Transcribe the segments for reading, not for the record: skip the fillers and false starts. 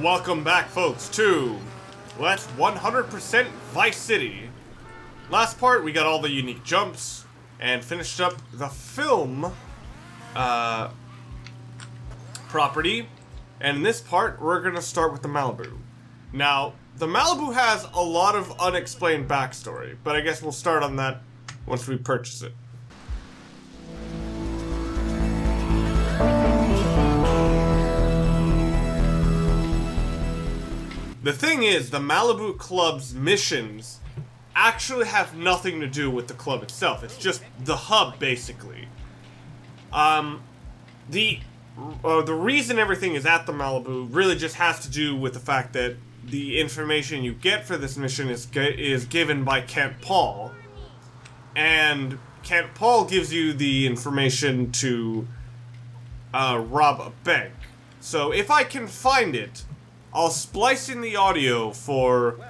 Welcome back, folks, to Let's 100% Vice City. Last part, we got all the unique jumps and finished up the film property. And in this part, we're going to start with the Malibu. Now, the Malibu has a lot of unexplained backstory, but I guess we'll start on that once we purchase it. The thing is, the Malibu Club's missions actually have nothing to do with the club itself. It's just the hub, basically. The reason everything is at the Malibu really just has to do with the fact that the information you get for this mission is given by Kent Paul. And Kent Paul gives you the information to rob a bank. So if I can find it, I'll splice in the audio for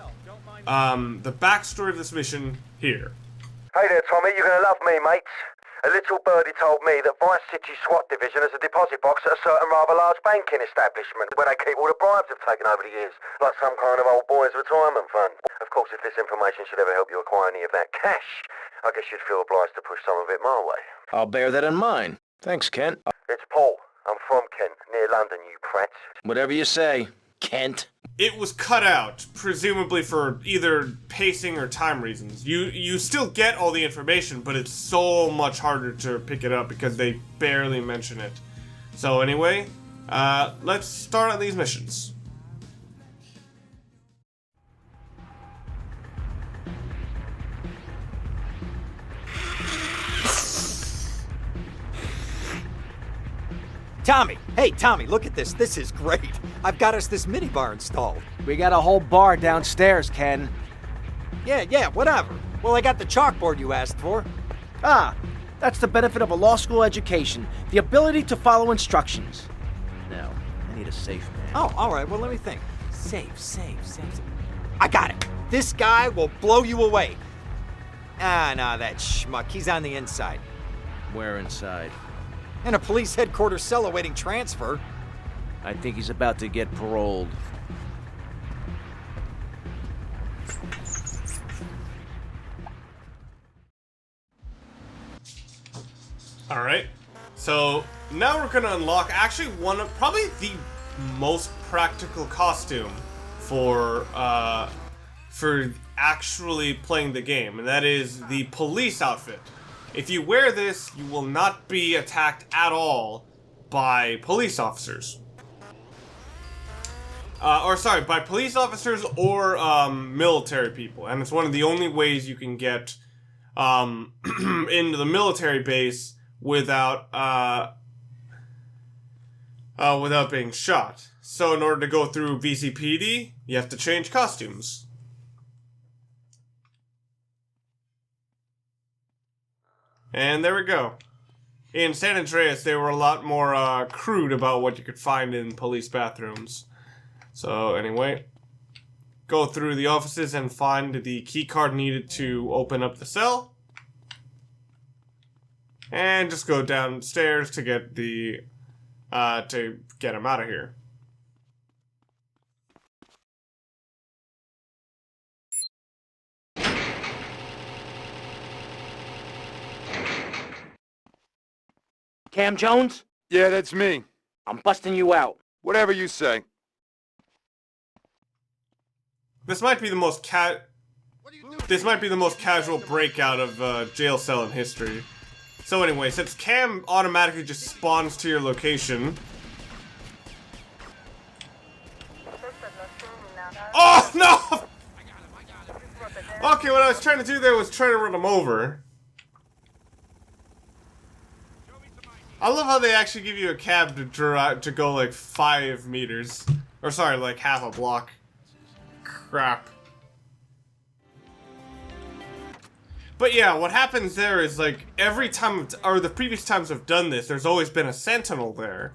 the backstory of this mission here. Hey there, Tommy. You're gonna love me, mates. A little birdie told me that Vercetti SWAT division has a deposit box at a certain rather large banking establishment where they keep all the bribes they've taken over the years, like some kind of old boys' retirement fund. Of course, if this information should ever help you acquire any of that cash, I guess you'd feel obliged to push some of it my way. I'll bear that in mind. Thanks, Kent. It's Paul. I'm from Kent, near London, you prats. Whatever you say, Kent. It was cut out, presumably for either pacing or time reasons. You still get all the information, but it's so much harder to pick it up because they barely mention it. So anyway, let's start on these missions. Tommy! Hey, Tommy, look at this. This is great. I've got us this minibar installed. We got a whole bar downstairs, Ken. Yeah, whatever. Well, I got the chalkboard you asked for. Ah, that's the benefit of a law school education. The ability to follow instructions. Now, I need a safe man. Oh, all right. Well, let me think. Safe. I got it. This guy will blow you away. Ah, nah, that schmuck. He's on the inside. Where inside? In a police headquarters cell awaiting transfer. I think he's about to get paroled. Alright, so now we're gonna unlock actually probably the most practical costume for actually playing the game, and that is the police outfit. If you wear this, you will not be attacked at all by police officers. By police officers or military people. And it's one of the only ways you can get into the military base without being shot. So in order to go through VCPD, you have to change costumes. And there we go. In San Andreas, they were a lot more crude about what you could find in police bathrooms. So anyway, go through the offices and find the key card needed to open up the cell. And just go downstairs to get the to get him out of here. Cam Jones? Yeah, that's me. I'm busting you out. Whatever you say. This might be the most casual breakout of jail cell in history. So anyway, since Cam automatically just spawns to your location. Oh no! Okay, what I was trying to do there was try to run him over. I love how they actually give you a cab to go like 5 meters. Or sorry, like half a block. Crap. But yeah, what happens there is like every time, or the previous times I've done this, there's always been a sentinel there.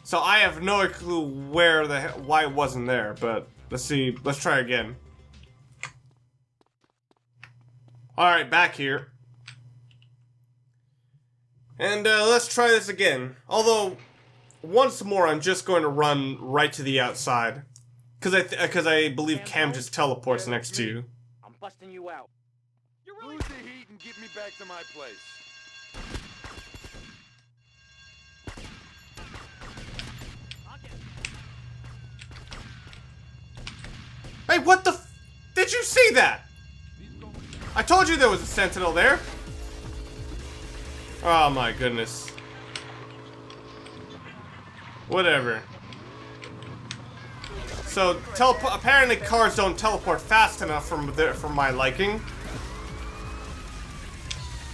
So I have no clue why it wasn't there, but let's see, let's try again. Alright, back here. And let's try this again. Although, once more, I'm just going to run right to the outside. Because I believe Cam just teleports next to you. I'm busting you out. Lose the heat and get me back to my place. Hey, what the f- Did you see that? I told you there was a sentinel there. Oh my goodness. Whatever. So, apparently cars don't teleport fast enough for my liking.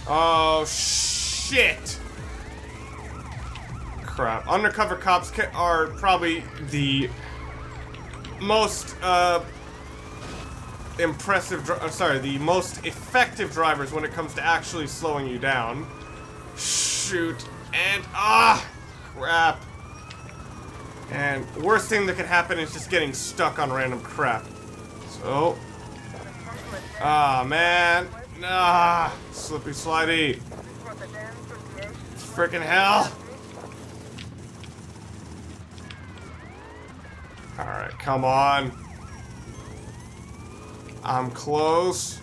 Oh, shit. Crap. Undercover cops are probably the most, the most effective drivers when it comes to actually slowing you down. Shoot. And, crap. And worst thing that could happen is just getting stuck on random crap. So, man. Slippy slidey. Frickin' hell. Alright, come on. I'm close.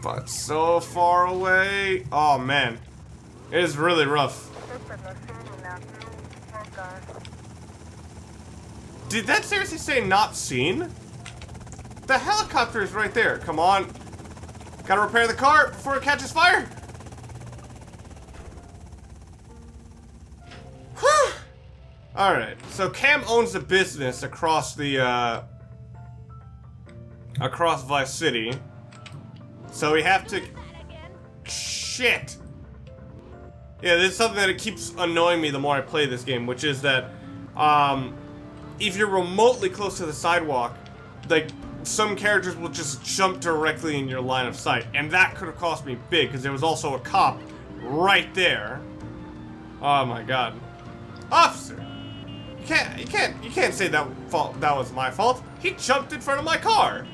But so far away. Oh man. It is really rough. Did that seriously say not seen? The helicopter is right there. Come on. Gotta repair the car before it catches fire. Whew. Alright, so Cam owns a business across the, across Vice City. So we have to... Shit! Yeah, this is something that it keeps annoying me the more I play this game, which is that, if you're remotely close to the sidewalk, like, some characters will just jump directly in your line of sight, and that could have cost me big, because there was also a cop right there. Oh my god. Officer! You can't say that was my fault. He jumped in front of my car!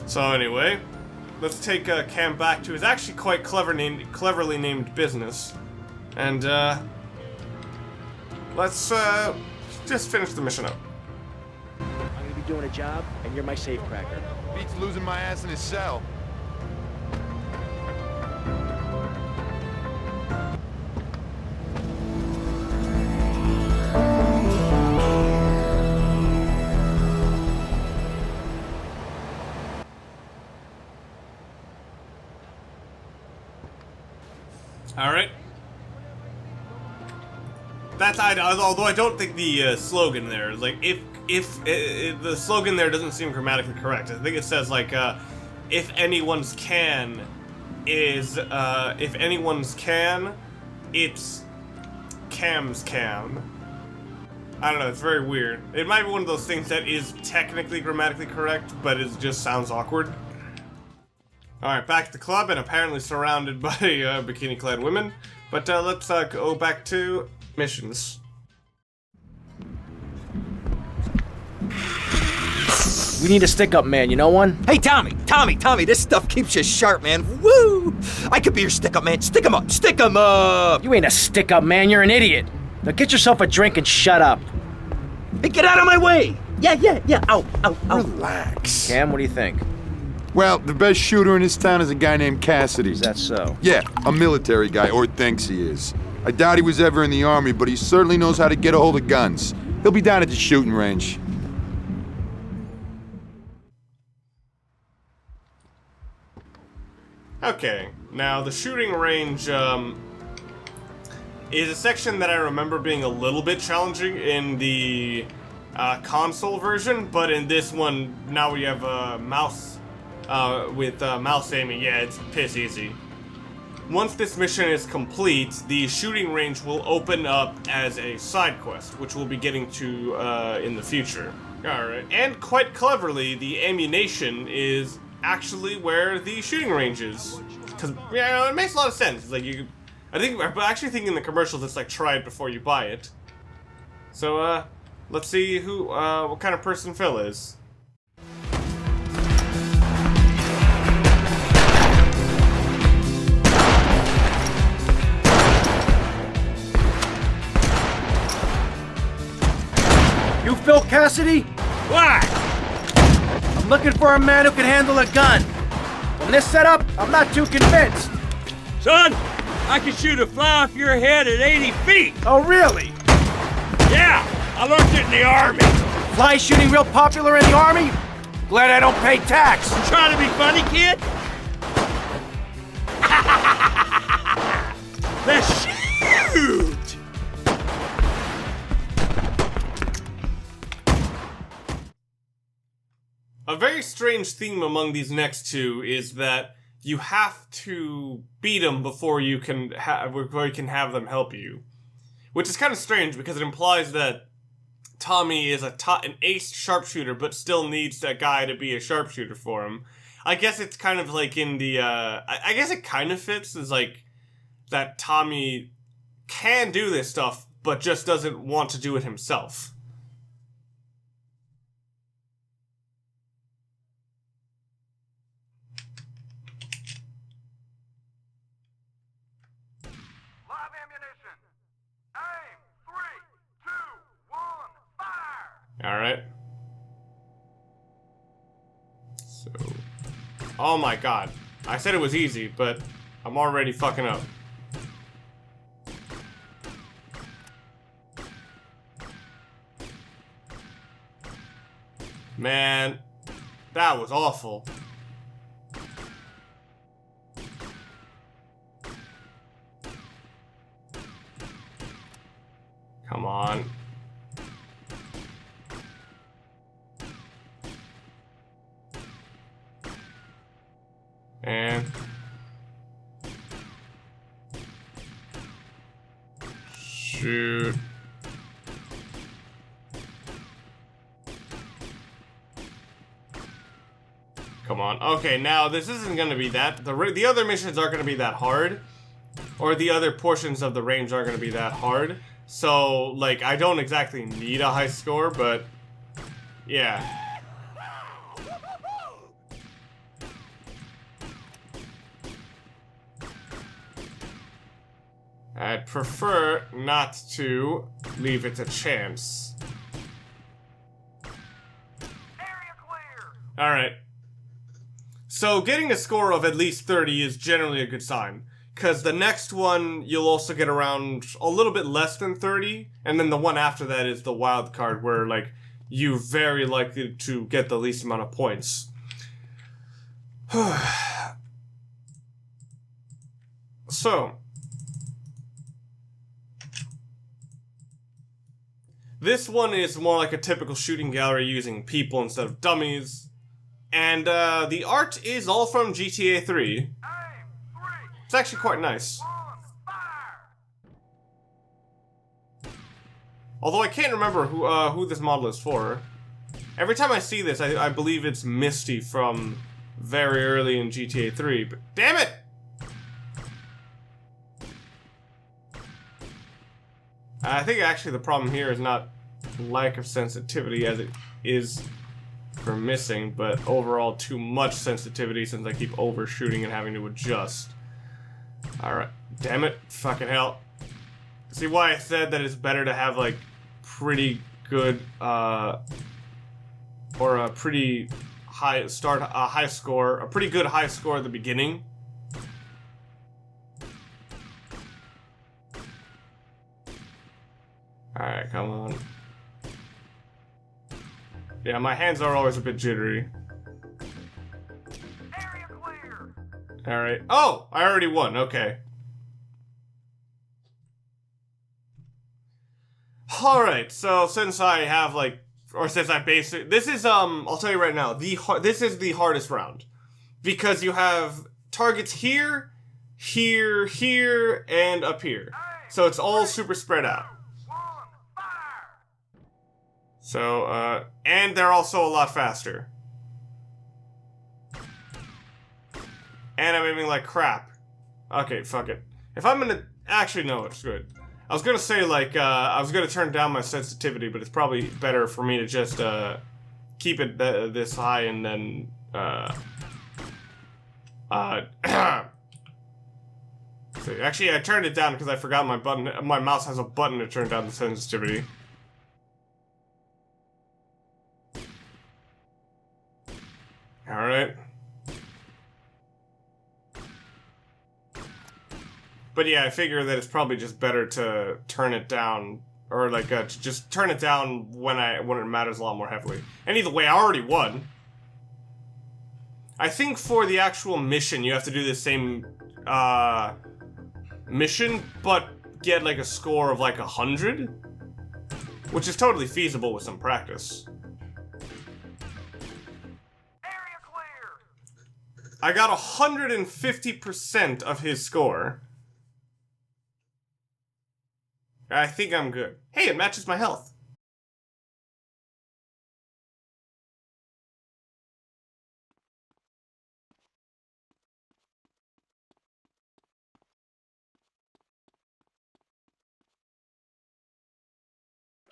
So anyway, let's take Cam back to his actually quite cleverly named business. And, let's, just finish the mission up. I'm gonna be doing a job, and you're my safecracker. Beats losing my ass in his cell. Alright. That's although I don't think the slogan there is like if the slogan there doesn't seem grammatically correct. I think it says like if anyone's can is if anyone's can, it's Cam's cam. I don't know, it's very weird. It might be one of those things that is technically grammatically correct, but it just sounds awkward. Alright, back at the club and apparently surrounded by bikini-clad women. But let's go back to missions. We need a stick-up man, you know one? Hey, Tommy, this stuff keeps you sharp, man. Woo! I could be your stick-up man. Stick 'em up, stick 'em up! You ain't a stick-up man, you're an idiot. Now get yourself a drink and shut up. Hey, get out of my way! Yeah, ow. Relax. Cam, what do you think? Well, the best shooter in this town is a guy named Cassidy. Is that so? Yeah, a military guy, or thinks he is. I doubt he was ever in the army, but he certainly knows how to get a hold of guns. He'll be down at the shooting range. Okay, now the shooting range is a section that I remember being a little bit challenging in the console version, but in this one, now we have a mouse with mouse aiming. Yeah, it's piss easy. Once this mission is complete, the shooting range will open up as a side quest, which we'll be getting to in the future. Alright, and quite cleverly, the ammunition is actually where the shooting range is. Because, yeah, it makes a lot of sense. It's like I'm actually thinking in the commercials it's like try it before you buy it. So, let's see what kind of person Phil is. You Phil Cassidy? Why? I'm looking for a man who can handle a gun. From this setup, I'm not too convinced. Son, I can shoot a fly off your head at 80 feet. Oh, really? Yeah, I learned it in the Army. Fly shooting real popular in the Army? Glad I don't pay tax. You trying to be funny, kid? Let's shoot! A very strange theme among these next two is that you have to beat them before you can have them help you. Which is kind of strange because it implies that Tommy is an ace sharpshooter but still needs that guy to be a sharpshooter for him. I guess it's kind of like in the, I guess it kind of fits as like that Tommy can do this stuff but just doesn't want to do it himself. Alright. So... Oh my god. I said it was easy, but I'm already fucking up. Man, that was awful. Come on. And shoot. Come on. Okay, now this isn't gonna be that. The other missions aren't gonna be that hard, or the other portions of the range aren't gonna be that hard. So, like, I don't exactly need a high score, but yeah. I'd prefer not to leave it a chance. Area clear! Alright. So getting a score of at least 30 is generally a good sign. Because the next one, you'll also get around a little bit less than 30. And then the one after that is the wild card where, like, you're very likely to get the least amount of points. So... this one is more like a typical shooting gallery using people instead of dummies. And the art is all from GTA 3. It's actually quite nice. Although I can't remember who this model is for. Every time I see this, I believe it's Misty from very early in GTA 3. But damn it! I think actually the problem here is not lack of sensitivity as it is for missing, but overall too much sensitivity since I keep overshooting and having to adjust. Alright, damn it, fucking hell. See why I said that it's better to have like pretty good, or a pretty high score, a pretty good high score at the beginning. Alright, come on. Yeah, my hands are always a bit jittery. Area clear! Alright. Oh! I already won, okay. Alright, so since I have like, or since I basically, this is, I'll tell you right now, this is the hardest round. Because you have targets here, here, here, and up here. So it's all super spread out. So, and they're also a lot faster. And I'm aiming like crap. Okay, fuck it. If I'm gonna... Actually, no, it's good. I was gonna say, like, I was gonna turn down my sensitivity, but it's probably better for me to just, keep it this high and then, see, actually, I turned it down because I forgot my mouse has a button to turn down the sensitivity. Alright. But yeah, I figure that it's probably just better to turn it down, or like just turn it down when it matters a lot more heavily. And either way, I already won. I think for the actual mission, you have to do the same mission, but get like a score of like 100, which is totally feasible with some practice. Area clear. I got 150% of his score. I think I'm good. Hey, it matches my health.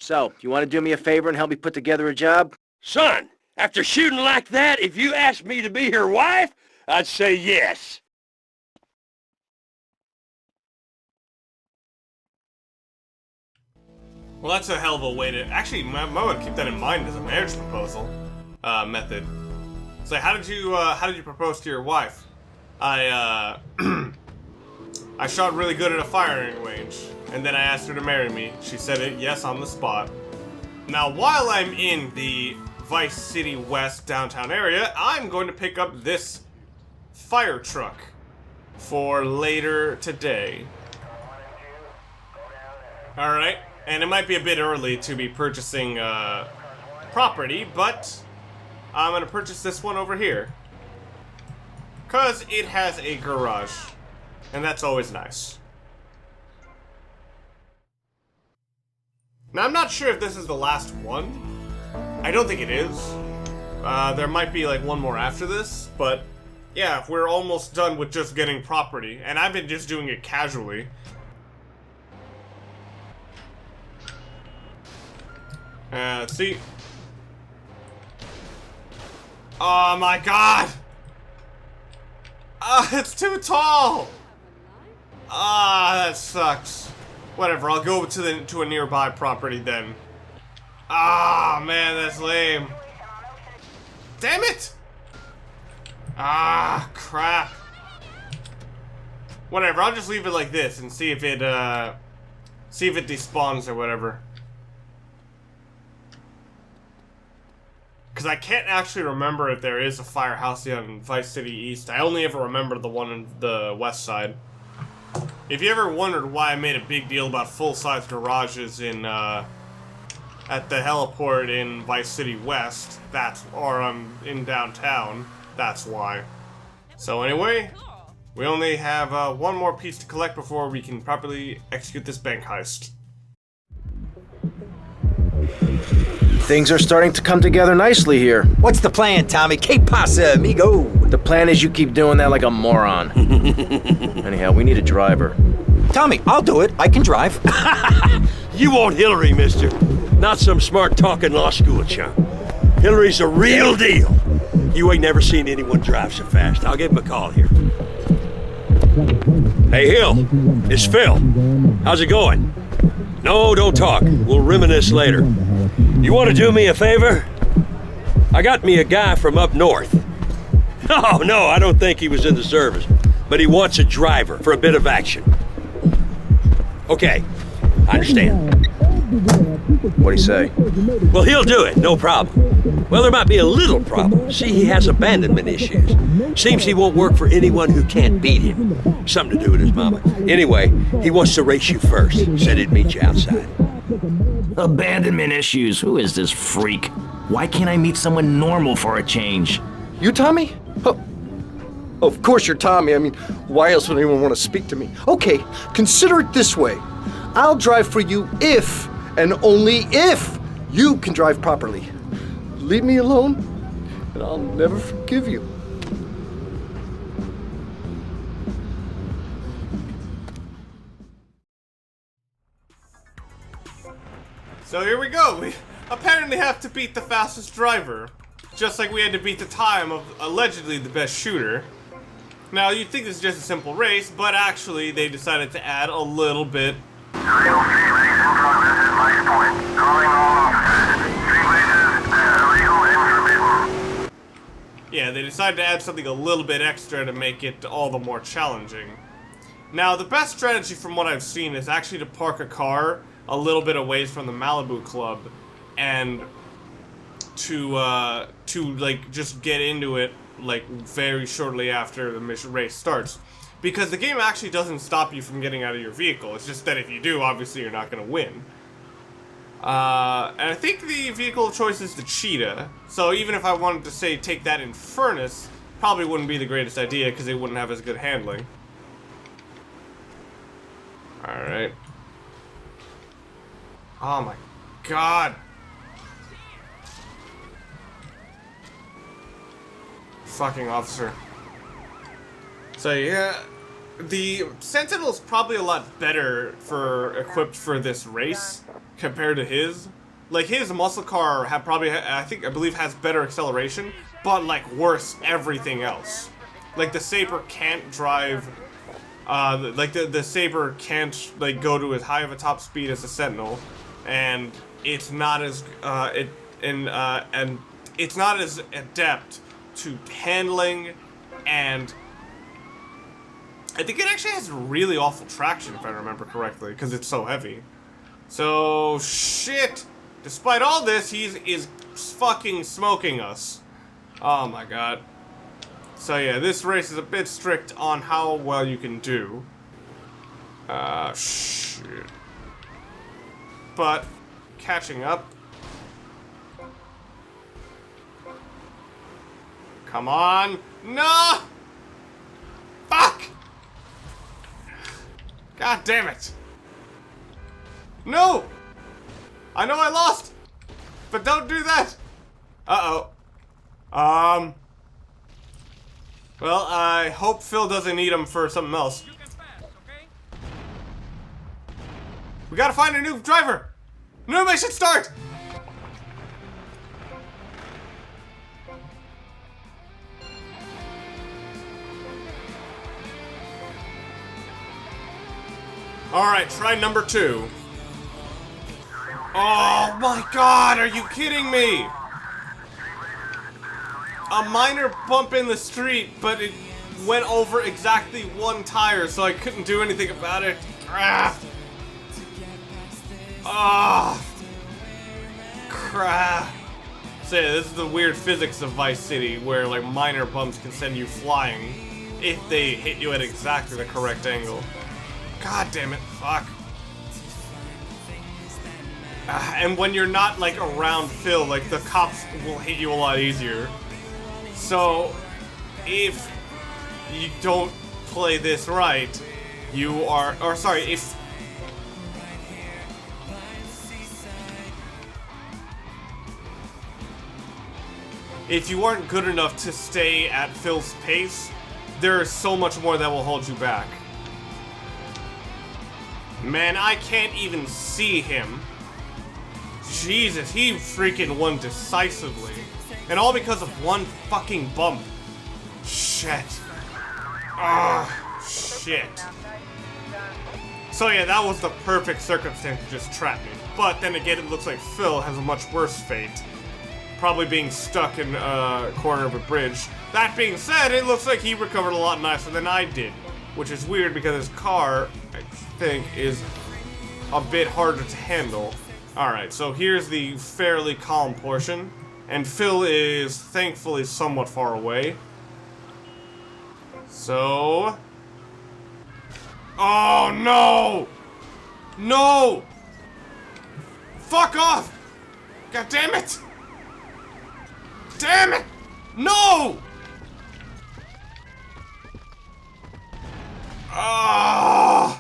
So, you want to do me a favor and help me put together a job? Son, after shooting like that, if you asked me to be your wife, I'd say yes. Well, that's a hell of a way to... Actually, I would keep that in mind as a marriage proposal method. So, how did you propose to your wife? I shot really good at a firing range, and then I asked her to marry me. She said it, yes, on the spot. Now, while I'm in the Vice City West downtown area, I'm going to pick up this fire truck for later today. Alright. And it might be a bit early to be purchasing property, but I'm going to purchase this one over here. Because it has a garage. And that's always nice. Now, I'm not sure if this is the last one. I don't think it is. There might be like one more after this, but yeah, we're almost done with just getting property. And I've been just doing it casually. Let's see. Oh my god! It's too tall! That sucks. Whatever, I'll go to a nearby property then. Man, that's lame. Damn it! Crap. Whatever, I'll just leave it like this and see if it despawns or whatever. Because I can't actually remember if there is a firehouse in Vice City East. I only ever remember the one on the west side. If you ever wondered why I made a big deal about full-size garages in, at the heliport in Vice City West, in downtown, that's why. So anyway, we only have one more piece to collect before we can properly execute this bank heist. Things are starting to come together nicely here. What's the plan, Tommy? Que pasa, amigo? The plan is you keep doing that like a moron. Anyhow, we need a driver. Tommy, I'll do it. I can drive. You want Hillary, mister. Not some smart-talking law school chump. Hillary's a real deal. You ain't never seen anyone drive so fast. I'll give him a call here. Hey, Hill. It's Phil. How's it going? No, don't talk. We'll reminisce later. You want to do me a favor? I got me a guy from up north. Oh, no, I don't think he was in the service. But he wants a driver for a bit of action. Okay, I understand. What'd he say? Well, he'll do it, no problem. Well, there might be a little problem. See, he has abandonment issues. Seems he won't work for anyone who can't beat him. Something to do with his mama. Anyway, he wants to race you first. Said he'd meet you outside. Abandonment issues? Who is this freak? Why can't I meet someone normal for a change? You Tommy? Oh, of course you're Tommy. I mean, why else would anyone want to speak to me? Okay, consider it this way. I'll drive for you if, and only if, you can drive properly. Leave me alone, and I'll never forgive you. So here we go. We apparently have to beat the fastest driver. Just like we had to beat the time of allegedly the best shooter. Now, you'd think this is just a simple race, but actually they decided to add a little bit. Yeah, they decided to add something a little bit extra to make it all the more challenging. Now, the best strategy from what I've seen is actually to park a car a little bit away from the Malibu Club and to like, just get into it, like, very shortly after the race starts. Because the game actually doesn't stop you from getting out of your vehicle. It's just that if you do, obviously you're not going to win. And I think the vehicle of choice is the Cheetah. So even if I wanted to, say, take that in Furnace, probably wouldn't be the greatest idea because it wouldn't have as good handling. Alright. Oh my god. Fucking officer. So yeah, the Sentinel's probably a lot better equipped for this race compared to his. Like, his muscle car I believe has better acceleration, but like worse everything else. Like the Sabre can't drive. Like the Sabre can't like go to as high of a top speed as the Sentinel, and it's not as and it's not as adept to handling, and I think it actually has really awful traction if I remember correctly because it's so heavy. So shit. Despite all this, he is fucking smoking us. Oh my god. So yeah, this race is a bit strict on how well you can do. Shit. But, catching up. Come on. No! Fuck! God damn it. No! I know I lost! But don't do that! Uh-oh. Well, I hope Phil doesn't need him for something else. We gotta find a new driver! New mission start! Alright, try number 2. Oh my god, are you kidding me? A minor bump in the street, but it went over exactly one tire, so I couldn't do anything about it. Ah. Oh. Crap. So yeah, this is the weird physics of Vice City, where like minor bumps can send you flying if they hit you at exactly the correct angle. God damn it, fuck. And when you're not like around Phil, like the cops will hit you a lot easier. So, if you don't play this right, you are, or sorry, if you aren't good enough to stay at Phil's pace, there is so much more that will hold you back. Man, I can't even see him. Jesus, he freaking won decisively. And all because of one fucking bump. Shit. Ah, shit. So yeah, that was the perfect circumstance to just trap me. But then again, it looks like Phil has a much worse fate. Probably being stuck in a corner of a bridge. That being said, it looks like he recovered a lot nicer than I did. Which is weird because his car, I think, is a bit harder to handle. Alright, so here's the fairly calm portion. And Phil is, thankfully, somewhat far away. So... Oh, no! No! Fuck off! God damn it! Damn it! No! Ah!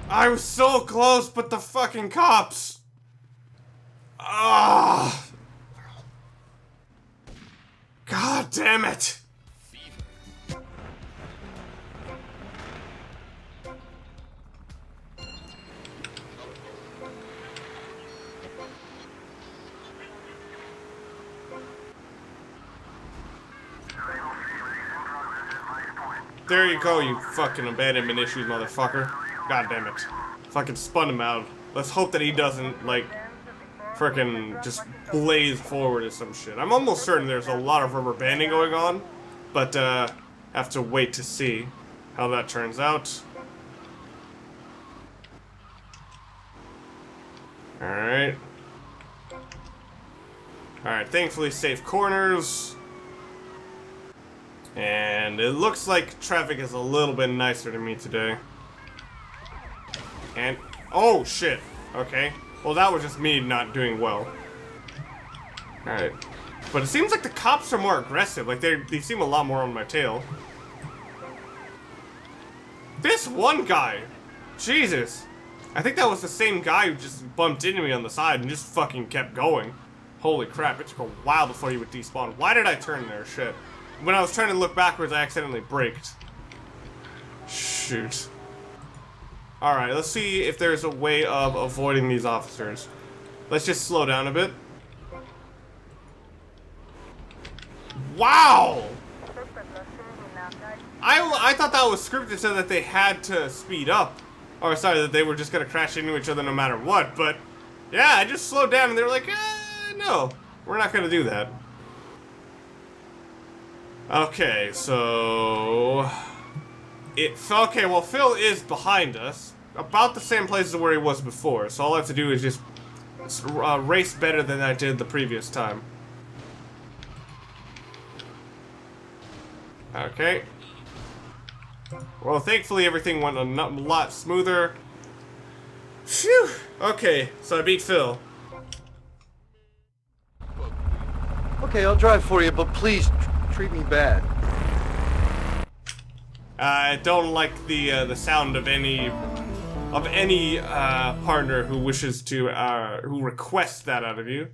I was so close, but the fucking cops! Ah! God damn it! There you go, you fucking abandonment issues, motherfucker. God damn it. Fucking spun him out. Let's hope that he doesn't, like, frickin' just blaze forward or some shit. I'm almost certain there's a lot of rubber banding going on, but have to wait to see how that turns out. Alright. Alright, thankfully safe corners. And it looks like traffic is a little bit nicer to me today. And, oh shit, okay. Well, that was just me not doing well. Alright. But it seems like the cops are more aggressive, like they seem a lot more on my tail. This one guy, Jesus. I think that was the same guy who just bumped into me on the side and just fucking kept going. Holy crap, it took a while before he would despawn. Why did I turn there? Shit. When I was trying to look backwards, I accidentally braked. Shoot. Alright, let's see if there's a way of avoiding these officers. Let's just slow down a bit. Wow! I thought that was scripted so that they had to speed up. Or sorry, that they were just gonna crash into each other no matter what, but yeah, I just slowed down and they were like, no, we're not gonna do that. Okay, so okay, well, Phil is behind us, about the same place as where he was before, so all I have to do is just race better than I did the previous time. Okay. Well, thankfully everything went a lot smoother. Phew! Okay, so I beat Phil. Okay, I'll drive for you, but please treat me bad. I don't like the sound of any partner who wishes to who requests that out of you.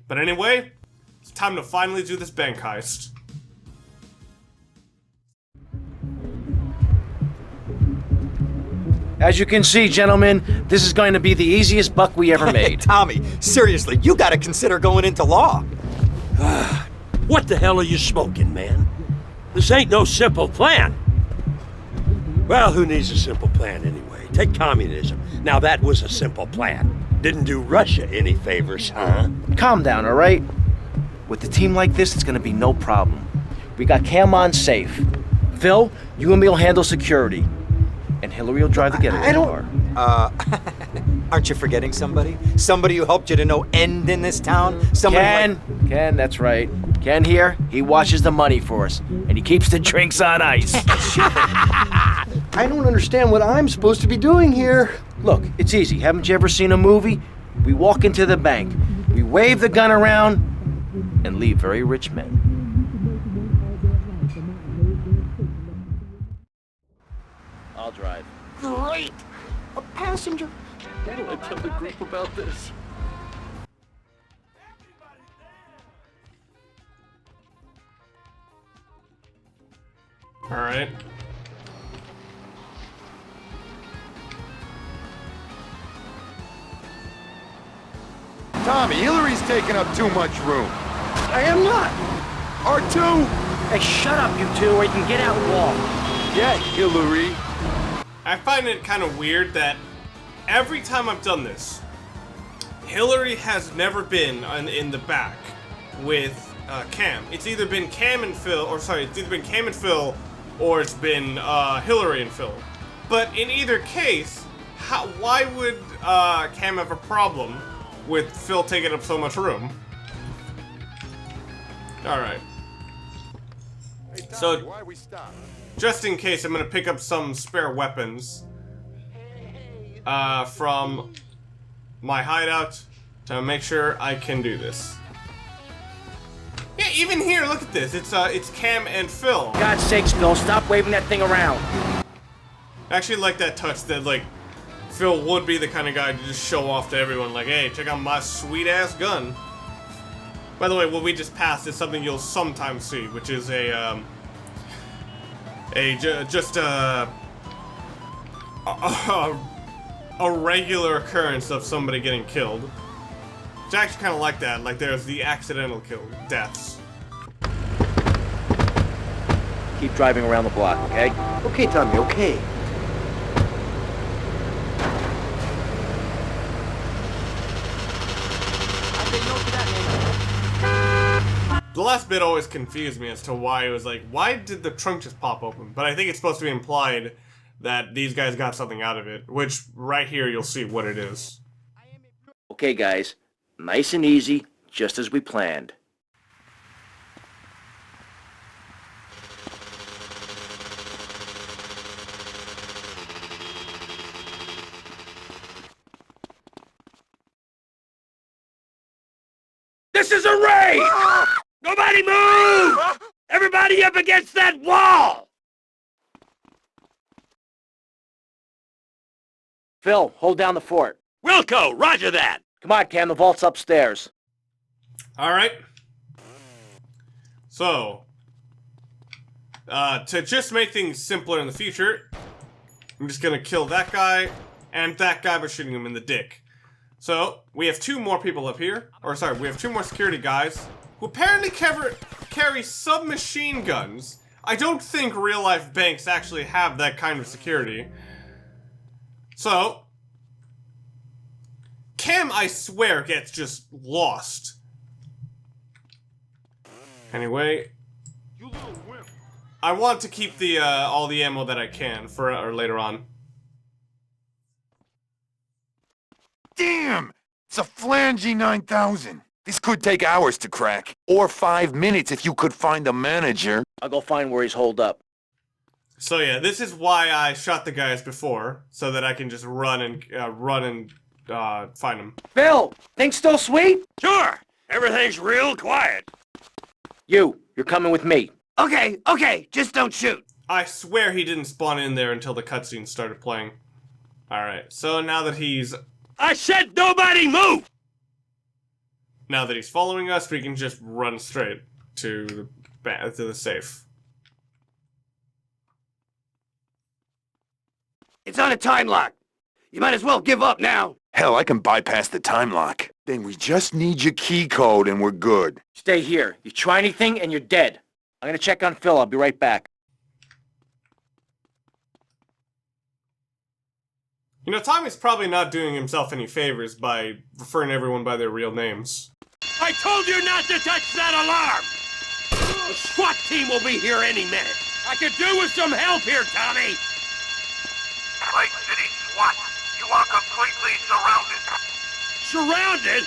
But anyway, it's time to finally do this bank heist. As you can see, gentlemen, this is going to be the easiest buck we ever made. Tommy, seriously, you gotta consider going into law. What the hell are you smoking, man? This ain't no simple plan. Well, who needs a simple plan anyway? Take communism. Now that was a simple plan. Didn't do Russia any favors, huh? Calm down, all right? With a team like this, it's gonna be no problem. We got Cam on safe. Phil, you and me will handle security. And Hillary will drive the getaway car. Aren't you forgetting somebody? Somebody who helped you to no end in this town? Somebody Ken, that's right. Ken here, he washes the money for us. And he keeps the drinks on ice. I don't understand what I'm supposed to be doing here. Look, it's easy. Haven't you ever seen a movie? We walk into the bank, we wave the gun around, and leave very rich men. I'll drive. Great! A passenger. What do I tell the group about this? Alright. Tommy, Hillary's taking up too much room. I am not. R2! Hey, shut up, you two, or you can get out and walk. Yeah, Hillary. I find it kind of weird that every time I've done this, Hillary has never been in the back with Cam. It's either been Cam and Phil, or sorry, it's either been Cam and Phil, or it's been Hillary and Phil. But in either case, why would Cam have a problem with Phil taking up so much room? Alright. So, Why we stop? just in case, I'm gonna pick up some spare weapons from my hideout to make sure I can do this. Yeah, even here, look at this. It's Cam and Phil. God's sakes, Bill, stop waving that thing around. I actually like that touch that, like, Phil would be the kind of guy to just show off to everyone, like, hey, check out my sweet-ass gun. By the way, what we just passed is something you'll sometimes see, which is a regular occurrence of somebody getting killed. It's actually kind of like that. Like, there's the accidental deaths. Keep driving around the block, okay? Okay, Tommy, okay. The last bit always confused me as to why it was like, why did the trunk just pop open? But I think it's supposed to be implied that these guys got something out of it, which right here you'll see what it is. Okay, guys. Nice and easy, just as we planned. This is a raid! Nobody move! Everybody up against that wall! Phil, hold down the fort. Wilco, roger that! Come on, Cam, the vault's upstairs. Alright. So, to just make things simpler in the future, I'm just gonna kill that guy and that guy by shooting him in the dick. So, we have 2 more people up here. Or, sorry, we have 2 more security guys who apparently carry submachine guns. I don't think real-life banks actually have that kind of security. So, Cam, I swear, gets just lost. Anyway, I want to keep the all the ammo that I can for later on. Damn! It's a flangey 9000. This could take hours to crack. Or 5 minutes if you could find a manager. I'll go find where he's holed up. So yeah, this is why I shot the guys before, so that I can just run and find them. Phil, things still sweet? Sure! Everything's real quiet. You're coming with me. Okay, just don't shoot. I swear he didn't spawn in there until the cutscene started playing. Alright, so now that he's... I said nobody move! Now that he's following us, we can just run straight to the safe. It's on a time lock. You might as well give up now. Hell, I can bypass the time lock. Then we just need your key code and we're good. Stay here. You try anything and you're dead. I'm gonna check on Phil. I'll be right back. You know, Tommy's probably not doing himself any favors by referring everyone by their real names. I told you not to touch that alarm! The SWAT team will be here any minute. I could do with some help here, Tommy! Lake City SWAT, you are completely surrounded. Surrounded?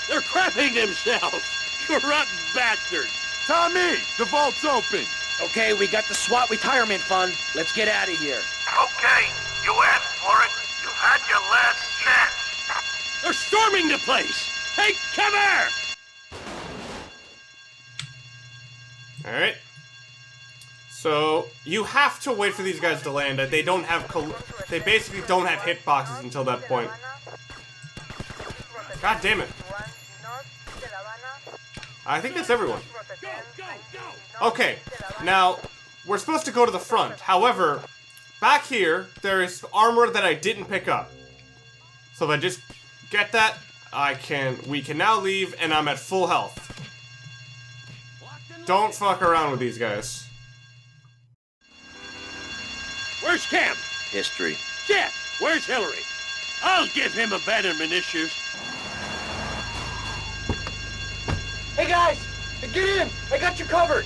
They're crapping themselves. Corrupt bastards. Tommy, the vault's open. Okay, we got the SWAT retirement fund. Let's get out of here. Okay, you asked for it. You've had your last chance. They're storming the place. Take cover! Alright. So, you have to wait for these guys to land. They don't have they basically don't have hitboxes until that point. God damn it. I think that's everyone. Okay, now, we're supposed to go to the front. However, back here, there is armor that I didn't pick up. So if I just get that, we can now leave, and I'm at full health. Don't fuck around with these guys. Where's Cam? History. Shit! Where's Hillary? I'll give him abandonment issues. Hey guys, get in! I got you covered!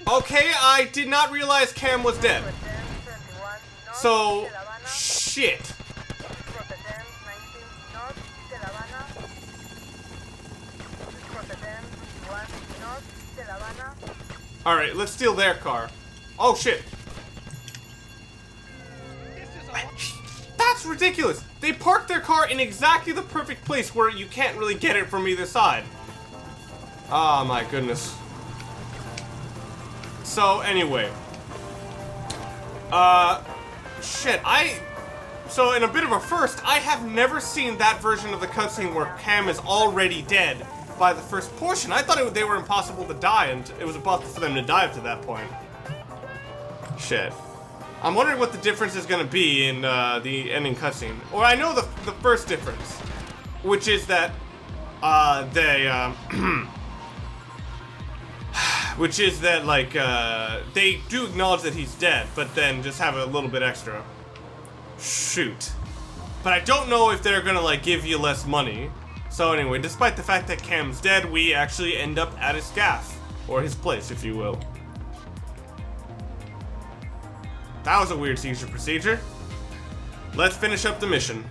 Okay, I did not realize Cam was dead. So, shit. Alright, let's steal their car. Oh shit. That's ridiculous. They parked their car in exactly the perfect place where you can't really get it from either side. Oh my goodness. So anyway. Shit, so in a bit of a first, I have never seen that version of the cutscene where Cam is already dead by the first portion. I thought they were impossible to die, and it was impossible for them to die up to that point. Shit. I'm wondering what the difference is going to be in the ending cutscene. Or I know the first difference, which is that which is that like they do acknowledge that he's dead, but then just have a little bit extra. Shoot. But I don't know if they're gonna, like, give you less money. So anyway, despite the fact that Cam's dead, we actually end up at his gaff. Or his place, if you will. That was a weird seizure procedure. Let's finish up the mission.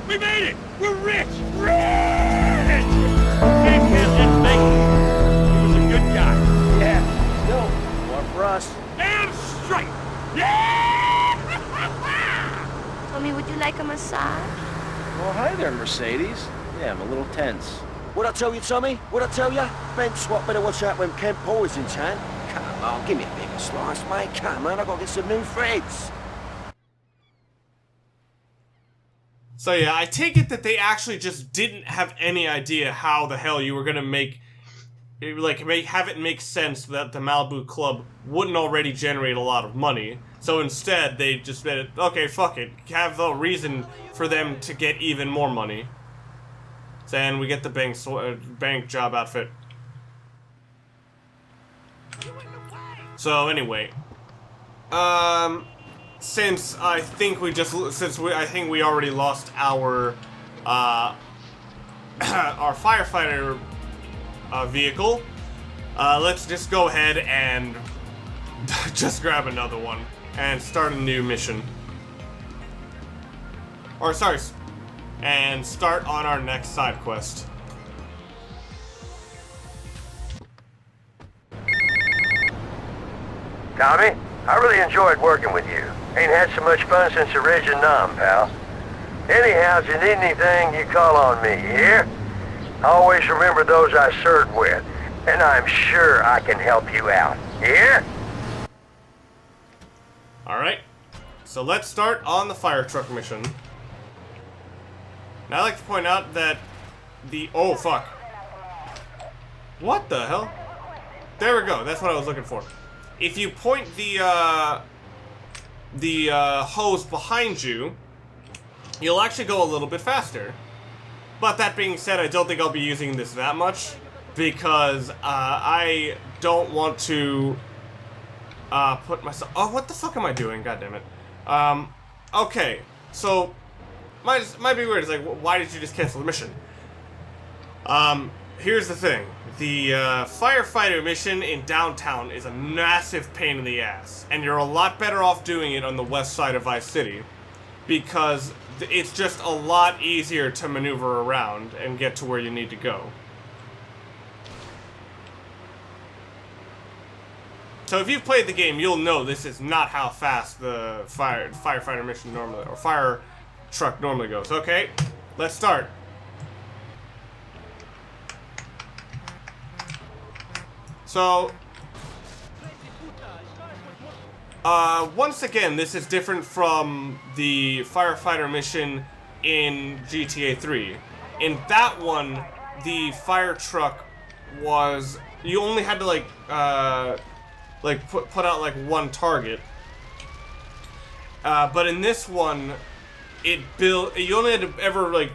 We made it! We're rich! Rich! Can't get this thing. He was a good guy. Yeah, still, more for us. Damn straight! Yeah! Tommy, would you like a massage? Oh, hi there, Mercedes. Yeah, I'm a little tense. What'd I tell you, Tommy? What'd I tell you? Ben swap better watch out when Ken Paul is in town. Come on, give me a bigger slice, mate. Come on, I gotta get some new threads. So yeah, I take it that they actually just didn't have any idea how the hell you were gonna have it make sense that the Malibu Club wouldn't already generate a lot of money. So instead, they just said, okay, fuck it, have the reason for them to get even more money. And we get the bank job outfit. So anyway, since I think we already lost our our firefighter vehicle, let's just go ahead and just grab another one and start a new mission. Or sorry, and start on our next side quest. Tommy, I really enjoyed working with you. Ain't had so much fun since the Reg and Nom, pal. Anyhow, if you need anything, you call on me, you hear? Always remember those I served with, and I'm sure I can help you out, you hear? Alright, so let's start on the fire truck mission. Now I'd like to point out that oh fuck. What the hell? There we go, that's what I was looking for. If you point the hose behind you, you'll actually go a little bit faster. But that being said, I don't think I'll be using this that much, because I don't want to put myself... Oh, what the fuck am I doing? God damn it. Okay, so... Might be weird. It's like, why did you just cancel the mission? Here's the thing. The firefighter mission in downtown is a massive pain in the ass. And you're a lot better off doing it on the west side of Vice City. Because it's just a lot easier to maneuver around and get to where you need to go. So if you've played the game, you'll know this is not how fast the firefighter mission normally, or fire truck normally goes. Okay, let's start. So, once again, this is different from the firefighter mission in GTA 3. In that one, the fire truck was, you only had to put out like one target. But in this one, you only had to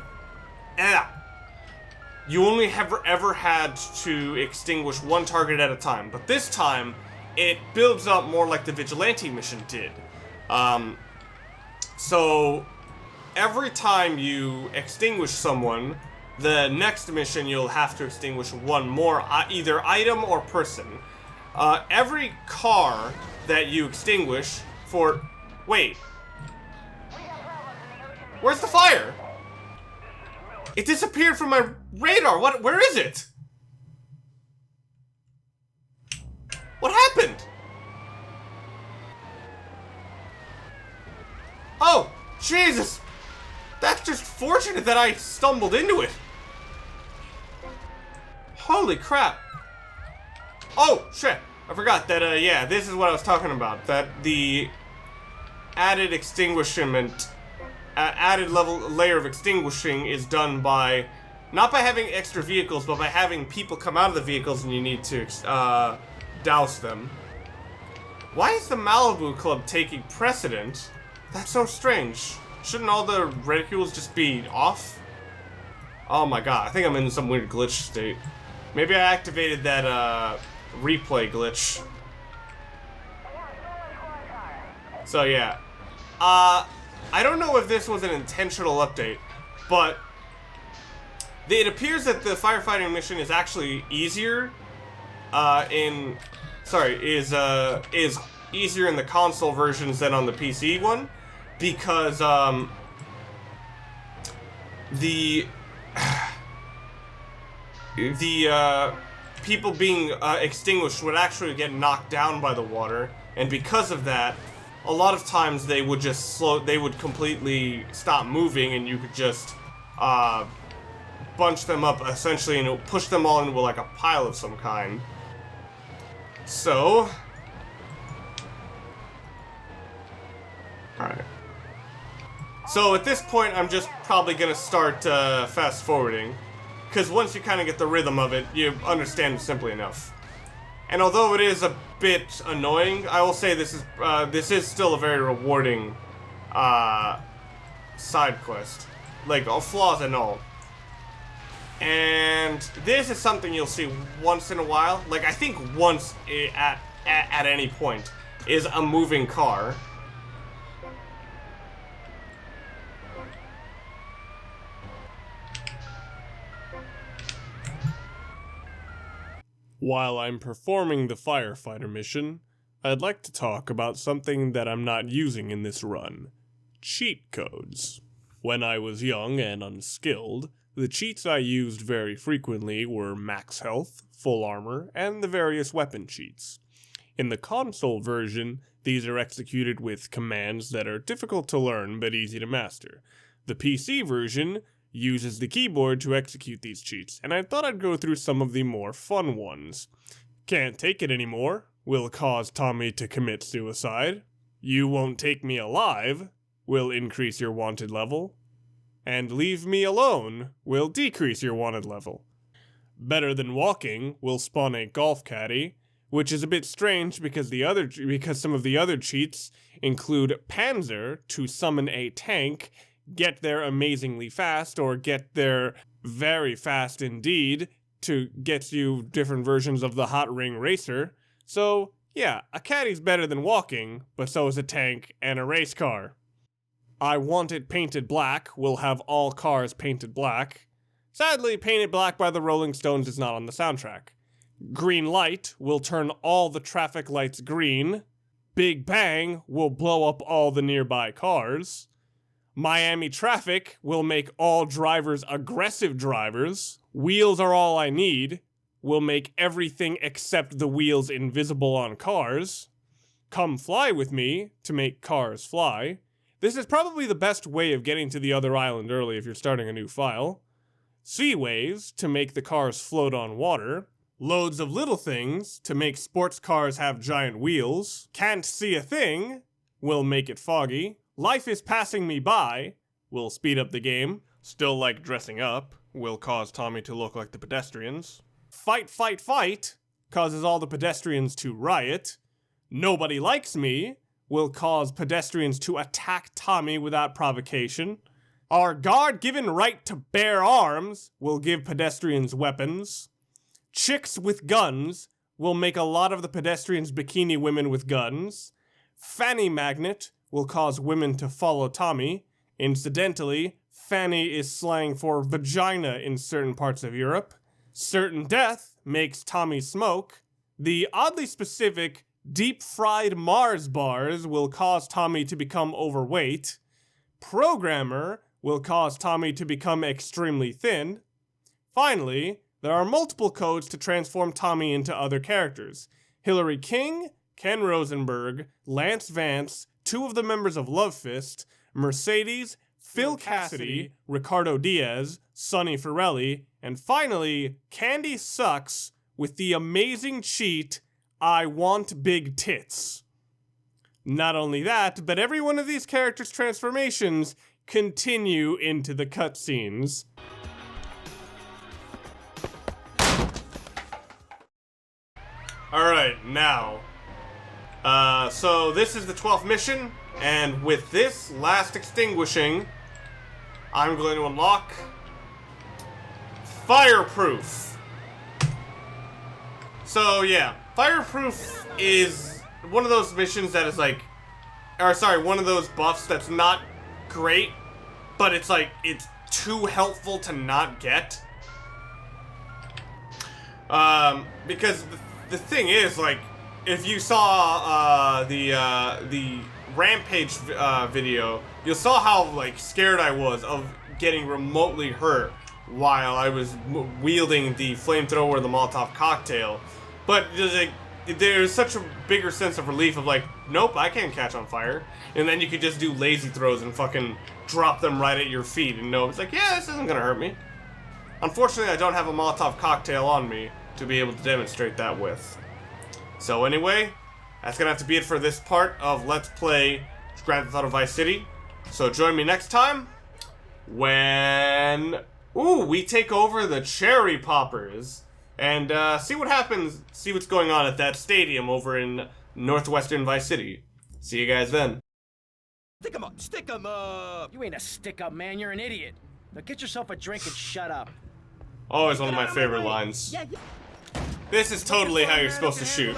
you only ever had to extinguish one target at a time. But this time, it builds up more like the Vigilante mission did. So, every time you extinguish someone, the next mission you'll have to extinguish one more, either item or person. Every car that you extinguish for... Wait. Where's the fire? It disappeared from my radar. Where is it? What happened? Oh, Jesus. That's just fortunate that I stumbled into it. Holy crap. Oh, shit. I forgot that, yeah, this is what I was talking about. That the added extinguishment, added layer of extinguishing is done by, not by having extra vehicles, but by having people come out of the vehicles and you need to, douse them. Why is the Malibu Club taking precedent? That's so strange. Shouldn't all the reticules just be off? Oh my god, I think I'm in some weird glitch state. Maybe I activated that, replay glitch. So yeah. I I don't know if this was an intentional update, but it appears that the firefighting mission is actually easier is easier in the console versions than on the PC one, because the people being extinguished would actually get knocked down by the water, and because of that, a lot of times they would just they would completely stop moving, and you could just bunch them up essentially and push them all into like a pile of some kind. So, alright. So at this point, I'm just probably gonna start fast forwarding, because once you kind of get the rhythm of it, you understand simply enough. And although it is a bit annoying, I will say this is still a very rewarding side quest, like all flaws and all. And this is something you'll see once in a while, like I think once at any point, is a moving car. While I'm performing the firefighter mission, I'd like to talk about something that I'm not using in this run: cheat codes. When I was young and unskilled, the cheats I used very frequently were max health, full armor, and the various weapon cheats. In the console version, these are executed with commands that are difficult to learn but easy to master. The PC version uses the keyboard to execute these cheats, and I thought I'd go through some of the more fun ones. Can't take it anymore will cause Tommy to commit suicide. You won't take me alive will increase your wanted level. And leave me alone will decrease your wanted level. Better than walking will spawn a golf caddy, which is a bit strange because some of the other cheats include Panzer to summon a tank, get there amazingly fast, or get there very fast indeed to get you different versions of the Hot Ring Racer. So yeah, a caddy's better than walking, but so is a tank and a race car. I Want It Painted Black will have all cars painted black. Sadly, Painted Black by the Rolling Stones is not on the soundtrack. Green Light will turn all the traffic lights green. Big Bang will blow up all the nearby cars. Miami Traffic will make all drivers aggressive drivers. Wheels Are All I Need will make everything except the wheels invisible on cars. Come Fly With Me to make cars fly. This is probably the best way of getting to the other island early if you're starting a new file. Seaways to make the cars float on water. Loads of Little Things to make sports cars have giant wheels. Can't See a Thing will make it foggy. Life Is Passing Me By will speed up the game. Still Like Dressing Up will cause Tommy to look like the pedestrians. Fight, Fight, Fight causes all the pedestrians to riot. Nobody Likes Me will cause pedestrians to attack Tommy without provocation. Our God-given right to bear arms will give pedestrians weapons. Chicks with Guns will make a lot of the pedestrians bikini women with guns. Fanny Magnet will cause women to follow Tommy. Incidentally, fanny is slang for vagina in certain parts of Europe. Certain Death makes Tommy smoke. The oddly specific deep-fried Mars bars will cause Tommy to become overweight. Programmer will cause Tommy to become extremely thin. Finally, there are multiple codes to transform Tommy into other characters. Hillary King, Ken Rosenberg, Lance Vance, two of the members of Love Fist, Mercedes, Phil Cassidy, Ricardo Diaz, Sonny Forelli, and finally, Candy Sucks with the amazing cheat, I Want Big Tits. Not only that, but every one of these characters' transformations continue into the cutscenes. Alright, now. So this is the 12th mission, and with this last extinguishing, I'm going to unlock Fireproof. So yeah, Fireproof is one of those missions that is like, or sorry, one of those buffs that's not great, but it's like, it's too helpful to not get. Because the thing is, like, if you saw the Rampage video, you saw how, like, scared I was of getting remotely hurt while I was wielding the flamethrower or the Molotov cocktail. But there's such a bigger sense of relief of like, nope, I can't catch on fire. And then you could just do lazy throws and fucking drop them right at your feet and know it's like, yeah, this isn't gonna hurt me. Unfortunately, I don't have a Molotov cocktail on me to be able to demonstrate that with. So anyway, that's gonna have to be it for this part of Let's Play Grand Theft Auto Vice City. So join me next time when we take over the Cherry Poppers and see what happens, see what's going on at that stadium over in northwestern Vice City. See you guys then. Stick 'em up! Stick 'em up! You ain't a stick-up, man. You're an idiot. Now get yourself a drink and shut up. Always one of my favorite lines. This is totally how you're supposed to shoot.